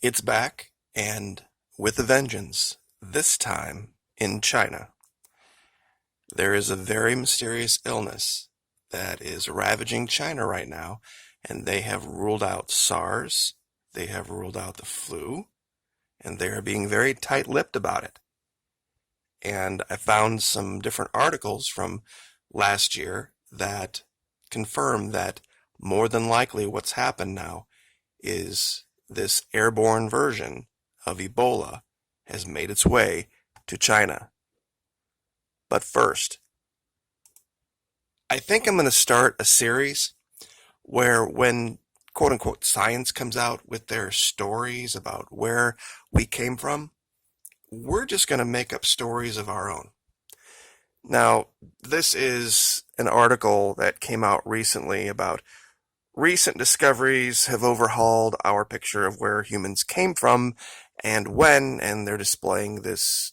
It's back, and with a vengeance, this time in China. There is a very mysterious illness that is ravaging China right now, and they have ruled out SARS, they have ruled out the flu, and they are being very tight-lipped about it. And I found some different articles from last year that confirm that more than likely what's happened now is this airborne version of Ebola has made its way to China. But first, I think I'm going to start a series where when quote unquote science comes out with their stories about where we came from, we're just going to make up stories of our own. Now, this is an article that came out recently about recent discoveries have overhauled our picture of where humans came from and when, and they're displaying this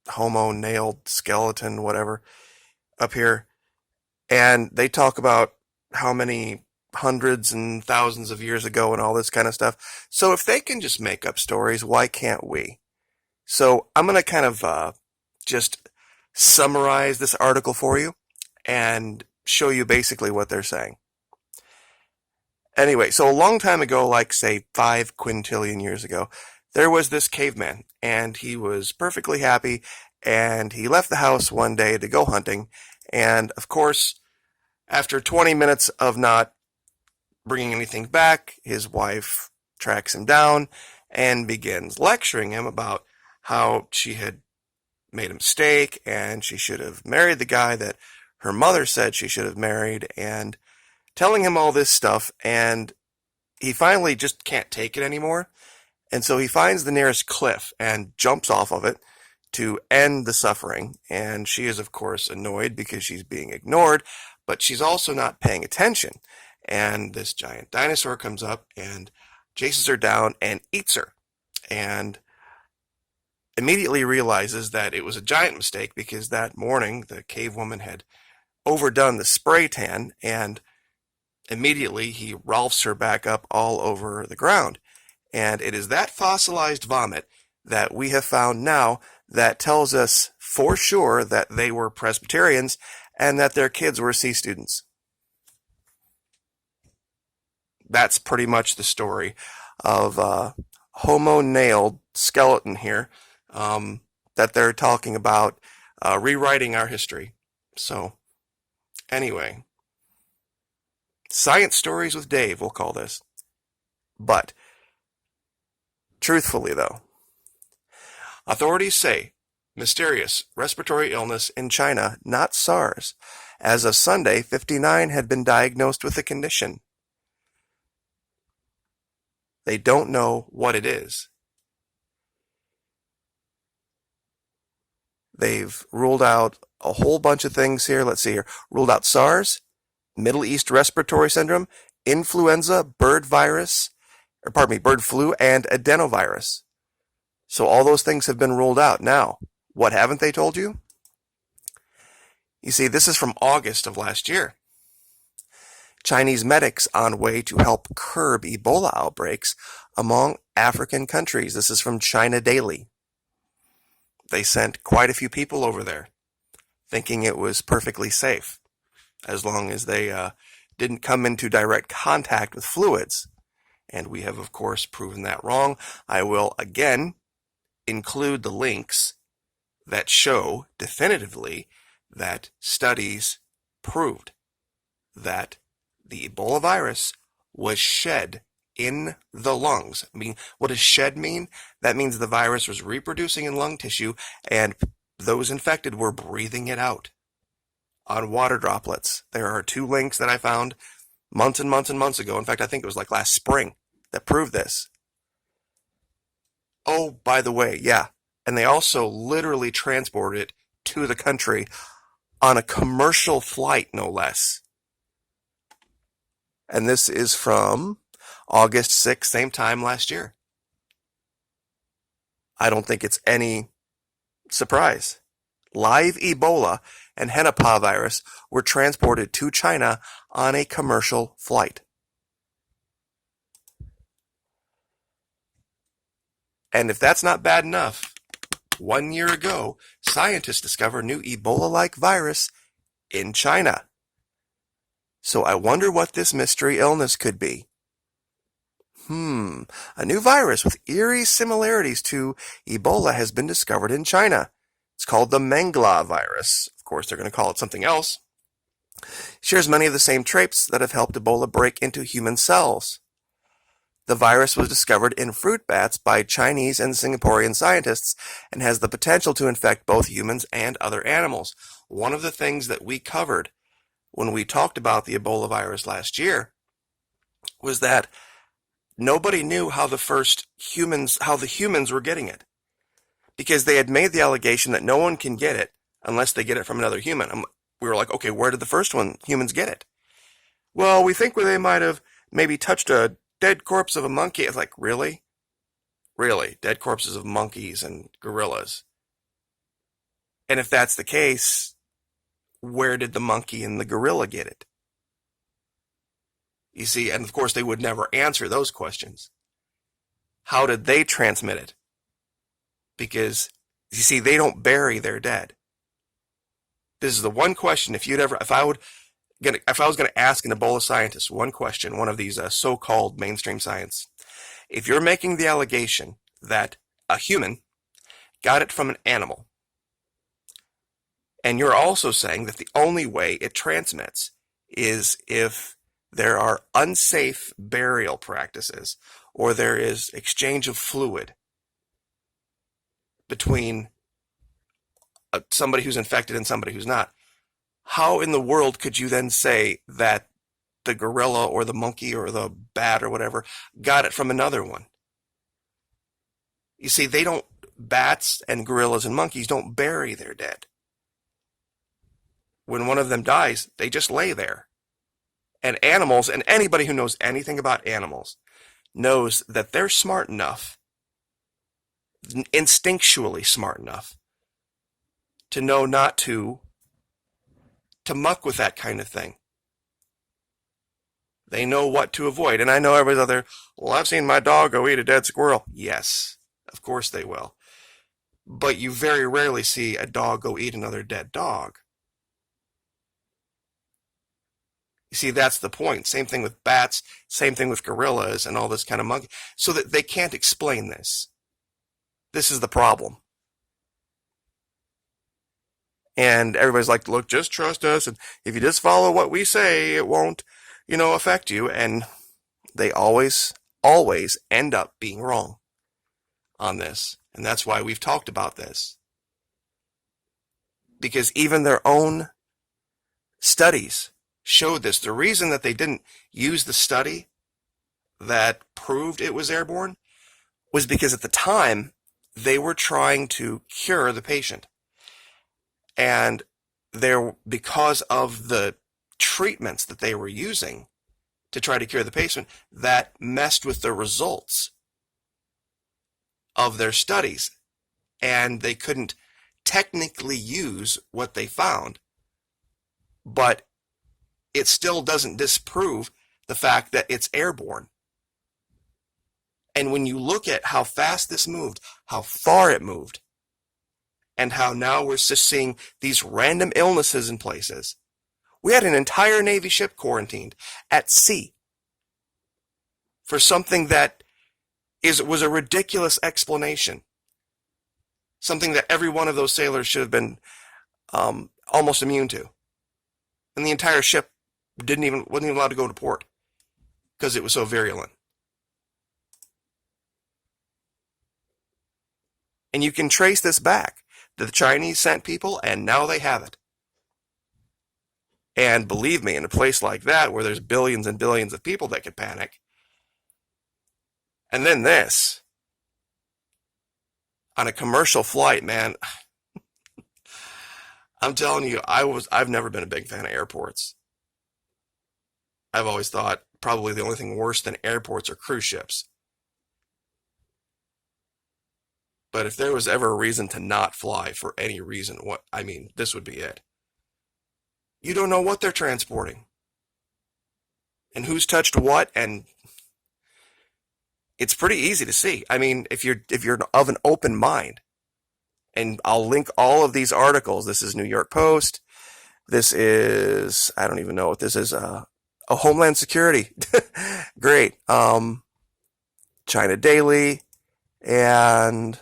homo nailed skeleton, whatever, up here. And they talk about how many hundreds and thousands of years ago and all this kind of stuff. So if they can just make up stories, why can't we? So I'm going to kind of just summarize this article for you and show you basically what they're saying. Anyway, so a long time ago, like say 5 quintillion years ago, there was this caveman, and he was perfectly happy, and he left the house one day to go hunting, and of course, after 20 minutes of not bringing anything back, his wife tracks him down and begins lecturing him about how she had made a mistake, and she should have married the guy that her mother said she should have married, and telling him all this stuff, and he finally just can't take it anymore. And so he finds the nearest cliff and jumps off of it to end the suffering. And she is, of course, annoyed because she's being ignored, but she's also not paying attention. And this giant dinosaur comes up and chases her down and eats her. And immediately realizes that it was a giant mistake because that morning the cave woman had overdone the spray tan, and immediately he ralphs her back up all over the ground. And it is that fossilized vomit that we have found now that tells us for sure that they were Presbyterians and that their kids were C students. That's pretty much the story of homo nailed skeleton here that they're talking about rewriting our history. So anyway, science stories with Dave, we'll call this. But truthfully, though, authorities say mysterious respiratory illness in China, not SARS. As of Sunday, 59 had been diagnosed with the condition. They don't know what it is. They've ruled out a whole bunch of things here. Let's see here. Ruled out SARS, Middle East Respiratory Syndrome, influenza, bird flu, and adenovirus. So all those things have been ruled out. Now, what haven't they told you? You see, this is from August of last year. Chinese medics on way to help curb Ebola outbreaks among African countries. This is from China Daily. They sent quite a few people over there, thinking it was perfectly safe, as long as they didn't come into direct contact with fluids. And we have, of course, proven that wrong. I will, again, include the links that show definitively that studies proved that the Ebola virus was shed in the lungs. I mean, what does shed mean? That means the virus was reproducing in lung tissue and those infected were breathing it out on water droplets. There are 2 links that I found months and months and months ago. In fact, I think it was like last spring that proved this. Oh, by the way, yeah. And they also literally transported it to the country on a commercial flight, no less. And this is from August 6th, same time last year. I don't think it's any surprise. Live Ebola and Hennepa virus were transported to China on a commercial flight. And if that's not bad enough, 1 year ago, scientists discovered a new Ebola-like virus in China. So I wonder what this mystery illness could be. A new virus with eerie similarities to Ebola has been discovered in China. It's called the Mengla virus. Of course, they're going to call it something else. It shares many of the same traits that have helped Ebola break into human cells. The virus was discovered in fruit bats by Chinese and Singaporean scientists and has the potential to infect both humans and other animals. One of the things that we covered when we talked about the Ebola virus last year was that nobody knew how the humans were getting it, because they had made the allegation that no one can get it unless they get it from another human. We were like, okay, where did the first humans get it? Well, we think they might have maybe touched a dead corpse of a monkey. It's like, really? Really? Dead corpses of monkeys and gorillas? And if that's the case, where did the monkey and the gorilla get it? You see, and of course they would never answer those questions. How did they transmit it? Because, you see, they don't bury their dead. This is the one question, if I was going to ask an Ebola scientist one question, one of these so-called mainstream science, if you're making the allegation that a human got it from an animal, and you're also saying that the only way it transmits is if there are unsafe burial practices or there is exchange of fluid between somebody who's infected and somebody who's not, how in the world could you then say that the gorilla or the monkey or the bat or whatever got it from another one? You see, bats and gorillas and monkeys don't bury their dead. When one of them dies, they just lay there. And animals, and anybody who knows anything about animals, knows that they're smart enough, instinctually smart enough, to know not to muck with that kind of thing. They know what to avoid. And I know everybody's out there, well, I've seen my dog go eat a dead squirrel. Yes, of course they will. But you very rarely see a dog go eat another dead dog. You see, that's the point. Same thing with bats, same thing with gorillas and all this kind of monkey. So that they can't explain this. This is the problem. And everybody's like, look, just trust us. And if you just follow what we say, it won't, affect you. And they always end up being wrong on this. And that's why we've talked about this. Because even their own studies showed this. The reason that they didn't use the study that proved it was airborne was because at the time they were trying to cure the patient. And because of the treatments that they were using to try to cure the patient, that messed with the results of their studies. And they couldn't technically use what they found. But it still doesn't disprove the fact that it's airborne. And when you look at how fast this moved, how far it moved, and how now we're just seeing these random illnesses in places. We had an entire Navy ship quarantined at sea for something that was a ridiculous explanation. Something that every one of those sailors should have been almost immune to. And the entire ship wasn't even allowed to go to port because it was so virulent. And you can trace this back. The Chinese sent people, and now they have it. And believe me, in a place like that, where there's billions and billions of people that could panic, and then this, on a commercial flight, man, I'm telling you, I've never been a big fan of airports. I've always thought probably the only thing worse than airports are cruise ships. But if there was ever a reason to not fly for any reason, this would be it. You don't know what they're transporting. And who's touched what, and It's pretty easy to see. I mean, if you're of an open mind, and I'll link all of these articles. This is New York Post. This is, I don't even know what this is. Homeland Security. Great. China Daily and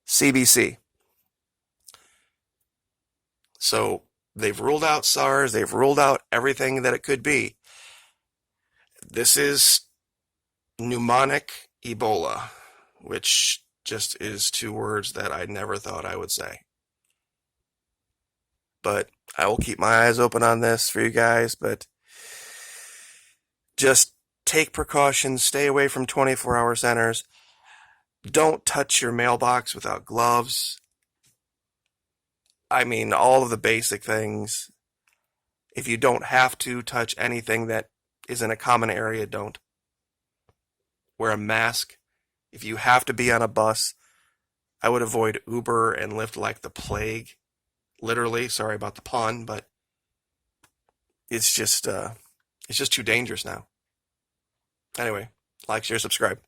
CBC. So they've ruled out SARS. They've ruled out everything that it could be. This is pneumonic Ebola, which just is two words that I never thought I would say. But I will keep my eyes open on this for you guys, but just take precautions, stay away from 24-hour centers. Don't touch your mailbox without gloves. I mean, all of the basic things. If you don't have to touch anything that is in a common area, don't. Wear a mask. If you have to be on a bus, I would avoid Uber and Lyft like the plague. Literally, sorry about the pun, but it's just too dangerous now. Anyway, like, share, subscribe.